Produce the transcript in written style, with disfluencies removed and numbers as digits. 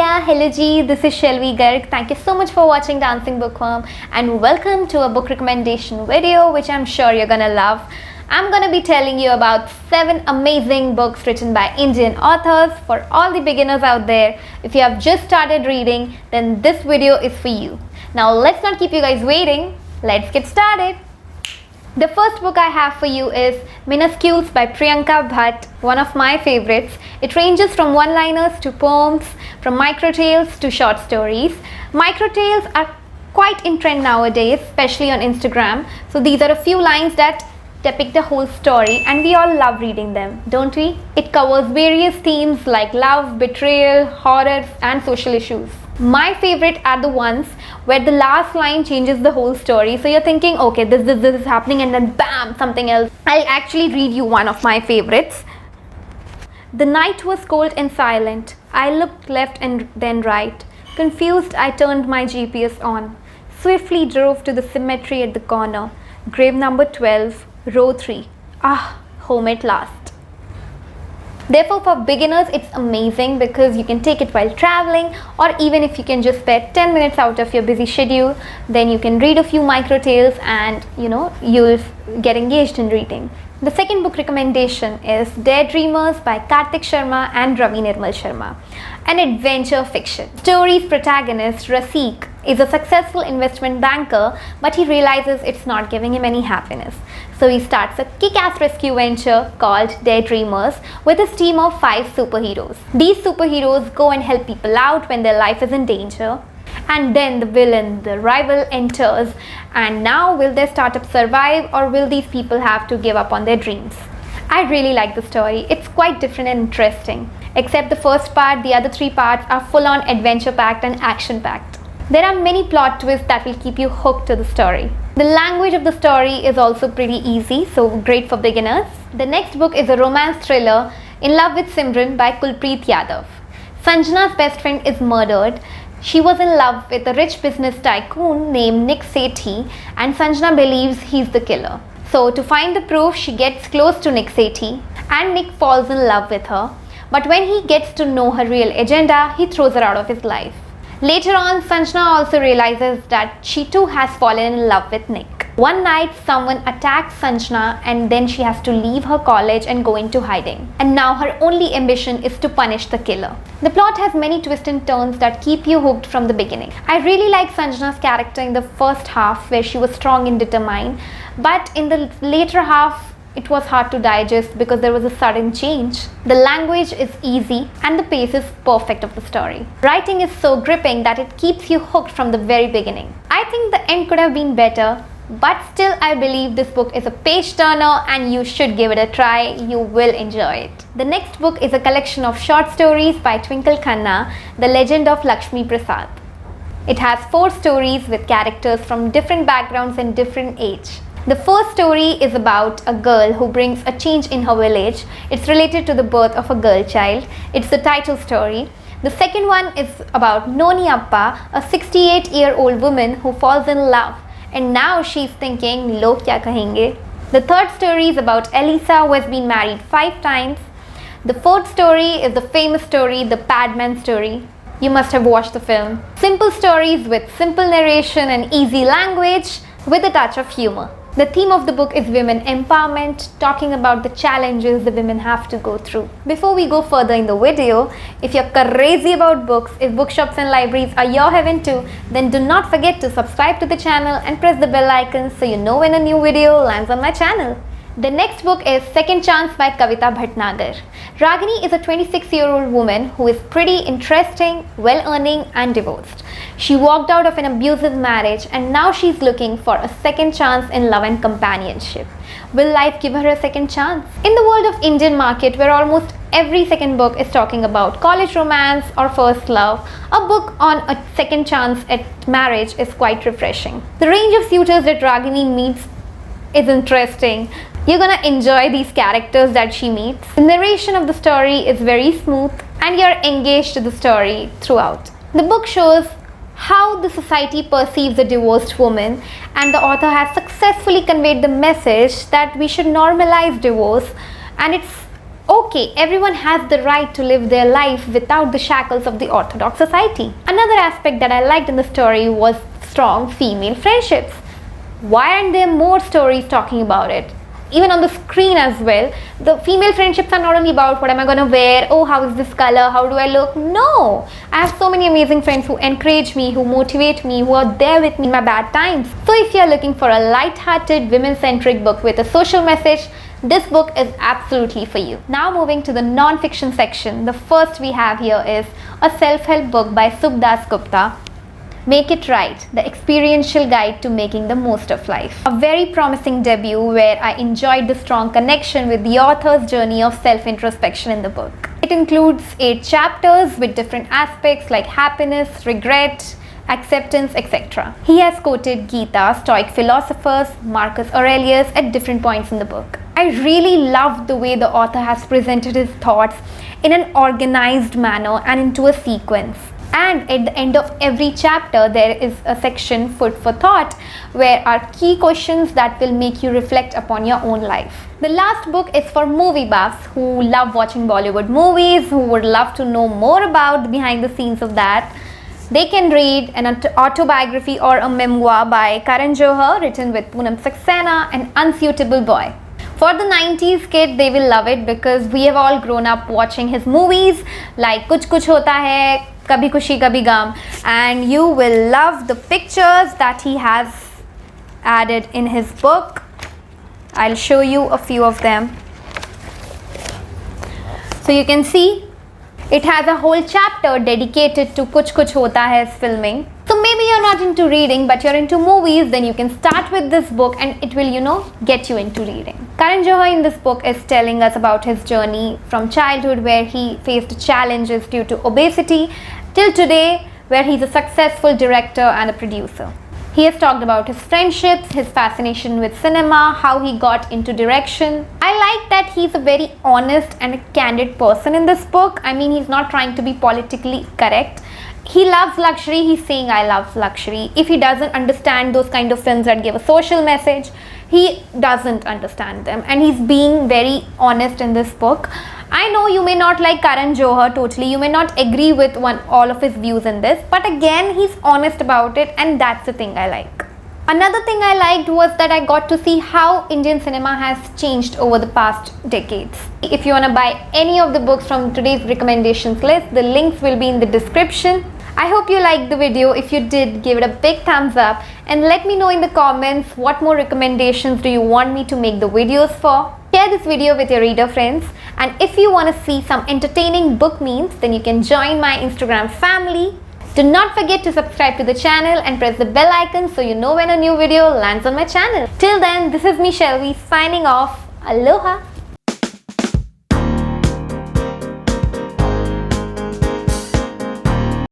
Hello G, this is Shelvi Garg. Thank you so much for watching Dancing Bookworm and welcome to a book recommendation video which I'm sure you're gonna love. I'm gonna be telling you about 7 amazing books written by Indian authors for all the beginners out there. If you have just started reading, then this video is for you. Now let's not keep you guys waiting. Let's get started. The first book I have for you is Minuscules by Priyanka Bhatt, one of my favorites. It ranges from one-liners to poems, from microtales to short stories. Microtales are quite in trend nowadays, especially on Instagram. So these are a few lines that depict the whole story and we all love reading them, don't we? It covers various themes like love, betrayal, horror and social issues. My favorite are the ones where the last line changes the whole story. So you're thinking, okay, this is happening and then bam, something else. I'll actually read you one of my favorites. The night was cold and silent. I looked left and then right. Confused, I turned my GPS on. Swiftly drove to the cemetery at the corner. Grave number 12, row 3. Ah, home at last. Therefore, for beginners, it's amazing because you can take it while traveling, or even if you can just spare 10 minutes out of your busy schedule, then you can read a few microtales and you'll get engaged in reading. The second book recommendation is Daydreamers by Karthik Sharma and Ravi Nirmal Sharma, an adventure fiction. Story's protagonist, Rasik, is a successful investment banker, but he realizes it's not giving him any happiness. So he starts a kick-ass rescue venture called Daydreamers with his team of 5 superheroes. These superheroes go and help people out when their life is in danger. And then the villain, the rival, enters, and now will their startup survive or will these people have to give up on their dreams? I really like the story. It's quite different and interesting. Except the first part, the other 3 parts are full-on adventure-packed and action-packed. There are many plot twists that will keep you hooked to the story. The language of the story is also pretty easy, so great for beginners. The next book is a romance thriller, In Love with Simran by Kulpreet Yadav. Sanjana's best friend is murdered. She was in love with a rich business tycoon named Nick Sethi, and Sanjana believes he's the killer. So to find the proof, she gets close to Nick Sethi and Nick falls in love with her. But when he gets to know her real agenda, he throws her out of his life. Later on, Sanjana also realizes that she too has fallen in love with Nick. One night, someone attacks Sanjana and then she has to leave her college and go into hiding. And now her only ambition is to punish the killer. The plot has many twists and turns that keep you hooked from the beginning. I really like Sanjana's character in the first half where she was strong and determined. But in the later half, it was hard to digest because there was a sudden change. The language is easy and the pace is perfect of the story. Writing is so gripping that it keeps you hooked from the very beginning. I think the end could have been better, but still I believe this book is a page turner and you should give it a try. You will enjoy it. The next book is a collection of short stories by Twinkle Khanna, The Legend of Lakshmi Prasad. It has 4 stories with characters from different backgrounds and different age. The first story is about a girl who brings a change in her village. It's related to the birth of a girl child. It's the title story. The second one is about Noni Appa, a 68-year-old woman who falls in love. And now she's thinking, log kya kahenge? The third story is about Elisa, who has been married 5 times. The fourth story is the famous story, the Padman story. You must have watched the film. Simple stories with simple narration and easy language with a touch of humor. The theme of the book is women empowerment, talking about the challenges the women have to go through. Before we go further in the video, if you're crazy about books, if bookshops and libraries are your heaven too, then do not forget to subscribe to the channel and press the bell icon so you know when a new video lands on my channel. The next book is Second Chance by Kavita Bhatnagar. Ragini is a 26-year-old woman who is pretty interesting, well-earning and divorced. She walked out of an abusive marriage and now she's looking for a second chance in love and companionship. Will life give her a second chance? In the world of Indian market where almost every second book is talking about college romance or first love, a book on a second chance at marriage is quite refreshing. The range of suitors that Ragini meets is interesting. You're gonna enjoy these characters that she meets. The narration of the story is very smooth and you're engaged to the story throughout. The book shows how the society perceives a divorced woman, and the author has successfully conveyed the message that we should normalize divorce, and it's Okay, everyone has the right to live their life without the shackles of the orthodox society. Another aspect that I liked in the story was strong female friendships. Why aren't there more stories talking about it? Even on the screen as well, the female friendships are not only about what am I gonna wear, oh how is this color, how do I look. No, I have so many amazing friends who encourage me, who motivate me, who are there with me in my bad times. So if you're looking for a light-hearted, women-centric book with a social message, this book is absolutely for you. Now moving to the non-fiction section, the first we have here is a self-help book by Subdas Gupta, Make It Right, the experiential guide to making the most of life. A very promising debut where I enjoyed the strong connection with the author's journey of self-introspection in the book. It includes 8 chapters with different aspects like happiness, regret, acceptance, etc. He has quoted Gita, Stoic philosophers, Marcus Aurelius at different points in the book. I really loved the way the author has presented his thoughts in an organized manner and into a sequence. And at the end of every chapter, there is a section food for thought where are key questions that will make you reflect upon your own life. The last book is for movie buffs who love watching Bollywood movies, who would love to know more about the behind the scenes of that. They can read an autobiography or a memoir by Karan Johar written with Poonam Saxena, An Unsuitable Boy. For the 90s kid, they will love it because we have all grown up watching his movies like Kuch Kuch Hota Hai, Kabhi Khushi Kabhi Gum, and you will love the pictures that he has added in his book. I'll show you a few of them. So you can see it has a whole chapter dedicated to Kuch Kuch Hota Hai's filming. So maybe you're not into reading but you're into movies, then you can start with this book and it will, get you into reading. Karan Johar in this book is telling us about his journey from childhood where he faced challenges due to obesity till today where he's a successful director and a producer. He has talked about his friendships, his fascination with cinema, how he got into direction. I like that he's a very honest and a candid person in this book. I mean, he's not trying to be politically correct. He loves luxury, he's saying I love luxury. If he doesn't understand those kind of films that give a social message, he doesn't understand them, and he's being very honest in this book. I know you may not like Karan Johar totally, you may not agree with all of his views in this, but again he's honest about it, and that's the thing I like. Another thing I liked was that I got to see how Indian cinema has changed over the past decades. If you want to buy any of the books from today's recommendations list, the links will be in the description. I hope you liked the video. If you did, give it a big thumbs up and let me know in the comments what more recommendations do you want me to make the videos for. Share this video with your reader friends, and if you want to see some entertaining book memes, then you can join my Instagram family. Do not forget to subscribe to the channel and press the bell icon so you know when a new video lands on my channel. Till then, this is me Shelvi signing off. Aloha!